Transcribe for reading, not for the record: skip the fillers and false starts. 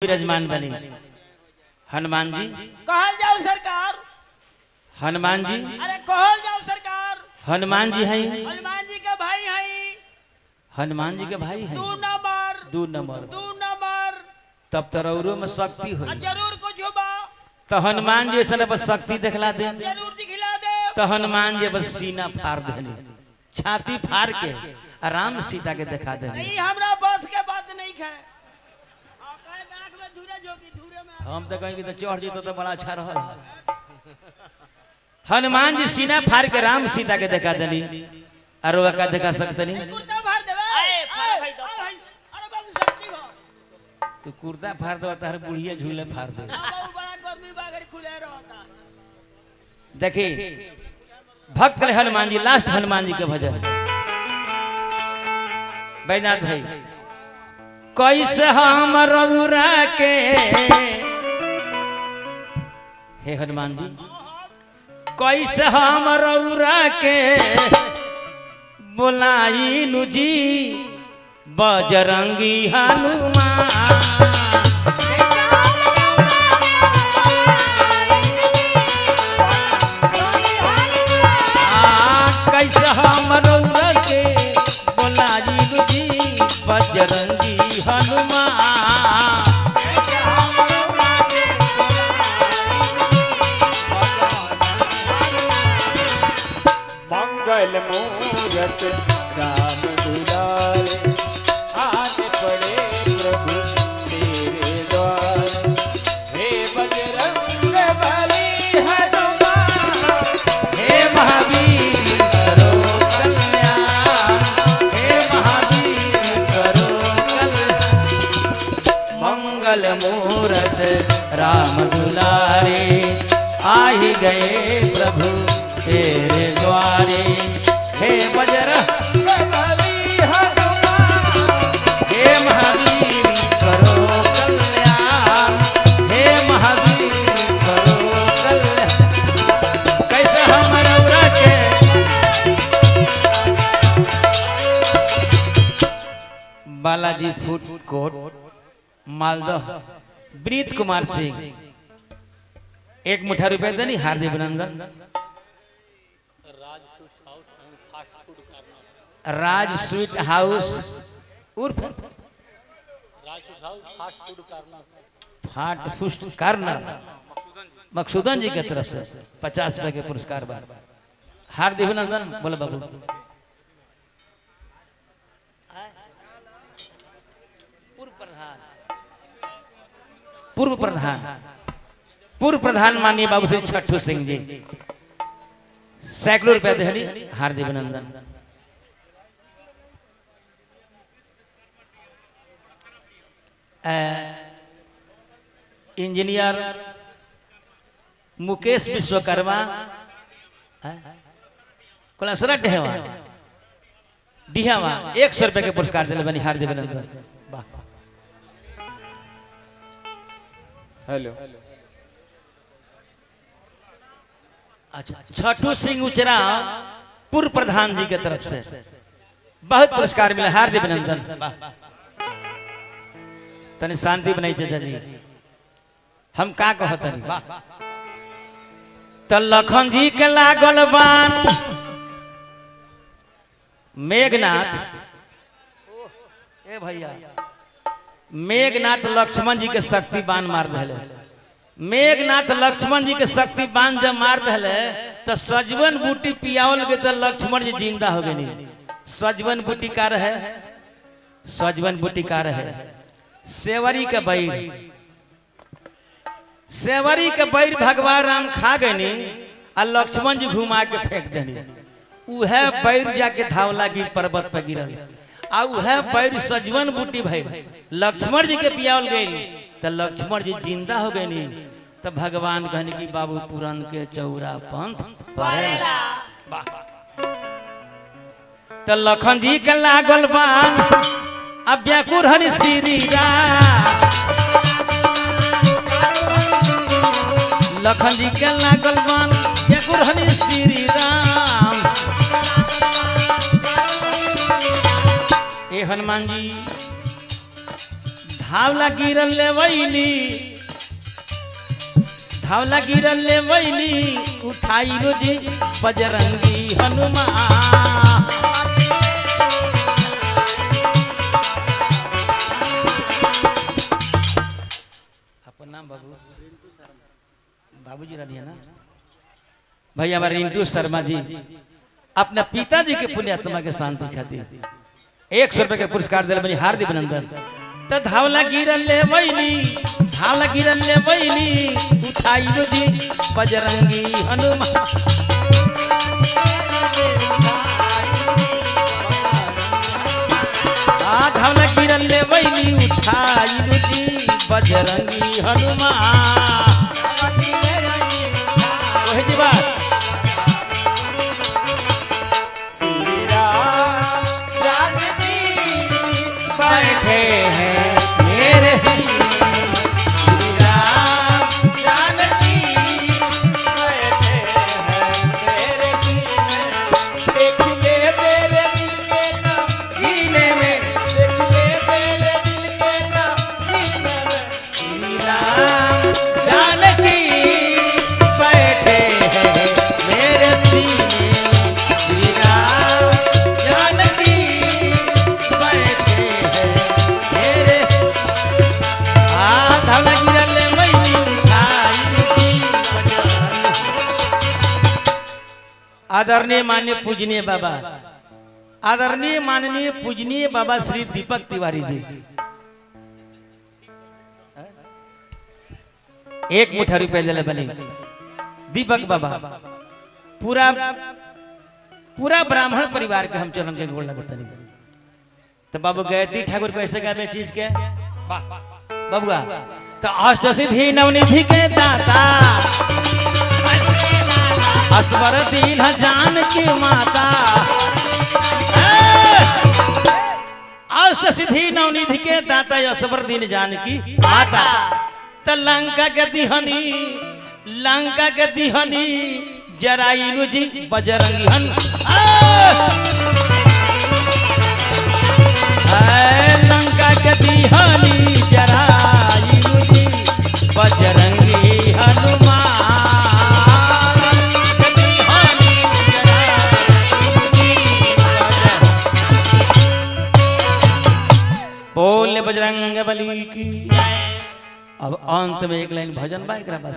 विराजमान बने हनुमान जी। कहल जाओ सरकार। हनुमान जी अरे कहल जाओ सरकार। हनुमान जी हैं। हनुमान जी के भाई हैं। हनुमान जी के भाई हैं। 2 2 नंबर। तब तो रौरो में शक्ति हो। जरूर कुछ होगा तो हनुमान जी ऐसा बस शक्ति दिखला दे। जरूर दिखला दे। तो हनुमान जी बस सीना फाड़ देने, छाती फाड़ के आराम सीता के दिखा देने। नहीं हमरा बस के बात नहीं है। हम तो कहेंगे तो चढ़ जीतो तो बड़ा अच्छा रहा। हनुमान जी सीना फाड़ के राम सीता के दिखा देनी। अरवा का दिखा सकते नहीं। तो कुर्ता फाड़ दो तार बुढ़िया झूले फाड़ दे। देखिए भक्त हनुमान जी, लास्ट हनुमान जी के भजन। बैजनाथ भाई कैसे हम रघुरा के, हे हनुमान जी कैसे हम रघुरा के बोलाई नु जी बजरंगी हनुमान। कैसे हम रघुरा के बोलाई नु जी बजरंगी हनुमान। मंगल मूरत राम दुलारे, आज पड़े प्रभु तेरे द्वार। हे बजरंग बली हनुमान, हे महावीर करो कल्याण, हे महावीर करो कल्याण। मंगल मूरत राम दुलारे, आई गए प्रभु तेरे द्वारे। हे बजरंग बली हनुमान, हे महावीर करो कल्याण, हे महावीर करो कल्याण। कैसे हम रघुरा के बालाजी फूड कोर्ट मालदह ब्रीत कुमार सिंह 1 मुठा रुपए देनी। हार्दिक अभिनंदन। राज स्वीट हाउस उर्फ फाट फुस्ट कार्नर मकसूदन जी की तरफ से 50 रुपए के पुरस्कार बार। हार्दिक अभिनंदन। बोलो बाबू। पूर्व प्रधान माननीय बाबू श्री छठू सिंह जी सैकड़ों रुपया देहनी। हार्दिक अभिनंदन। इंजीनियर मुकेश विश्वकर्मा कोलासरा डेहवा डिहावा 100 रुपए के पुरस्कार दिले बनी। हार्दिक अभिनंदन। हेलो अच्छा छठू सिंह उचरा पूर्व प्रधान जी के तरफ से बहुत पुरस्कार मिला। हार्दिक अभिनंदन। तनी शांति बनाई चाचा जी। हम का कहतनी त लखन जी के लागल बान मेघनाथ। ए भैया मेघनाथ लक्ष्मण जी के शक्ति बाण मार दिले। मेघनाथ लक्ष्मण जी के शक्ति बाण जब मार दिले तो सजवन बूटी पियावल गए तो लक्ष्मण जी जिंदा हो गए। सजवन बूटी का रहे, सजवन बूटी का रहे सेवरी के बैर। सेवरी के बैर भगवान राम खा गए आ लक्ष्मण जी घुमा के फेंक देनी। उहे बैर जाके धावला गिर पर्वत पर गिरल आ उहे बैर सजवन बूटी भाई लक्ष्मण जी के पियावल गई तो लक्ष्मण जी जिंदा हो गए। तो भगवान कहने की बाबू पुराण के चौरा पंथ तो लखन जी के लागल बान अब व्याकुर हरि श्री राम। लखन जी के लागल बान व्याकुर हरि श्री राम। ए हनुमान जी धावला गिरल ले वैली धावला गिरल ले वैली उठाई रोजी बजरंगी हनुमान अपन नाम बाबू बाबूजी रानी है ना भाई हमारे रिंटू शर्मा जी अपने पिताजी के पुण्यात्मा के शांति खातिर 100 रुपए के पुरस्कार दिल बनी हार्दिक अभिनंदन। तो धावला गिरल ले वैली उठाई रोजी बजरंगी हनुमान धावला गिरल ले वैली उठाई रोजी बजरंगी हनुमान वही जी बात बैठे हैं मेरे श्री राम जानकी बैठे हैं मेरे देख ले मेरे दिल के नगीने में देख ले मेरे दिल के नगीने में श्री राम जानकी बैठे हैं मेरे श्री राम जानकी आदरणीय माननीय पूजनीय बाबा आदरणीय माननीय पूजनीय बाबा श्री दीपक तिवारी जी 1 मुठा रुपए ले बने दीपक बाबा पूरा ब्राह्मण परिवार के हम चरण के गोड़ लगता नहीं। तो बाबू गायत्री ठाकुर को ऐसे गावे चीज के बबुआ तो अष्ट सिद्धि नवनिधि के दाता असवर दीन जानकी माता अष्ट सिद्धि नवनिधि के दाता असवर दीन जानकी माता त लंका के दिहनी जराइनु जी बजरंगी हन लंका के दिहनी जराइनु जी बजरंगी हनुमान बोले बजरंग बली की। अब अंत में एक लाइन भजन बा एकरा बस।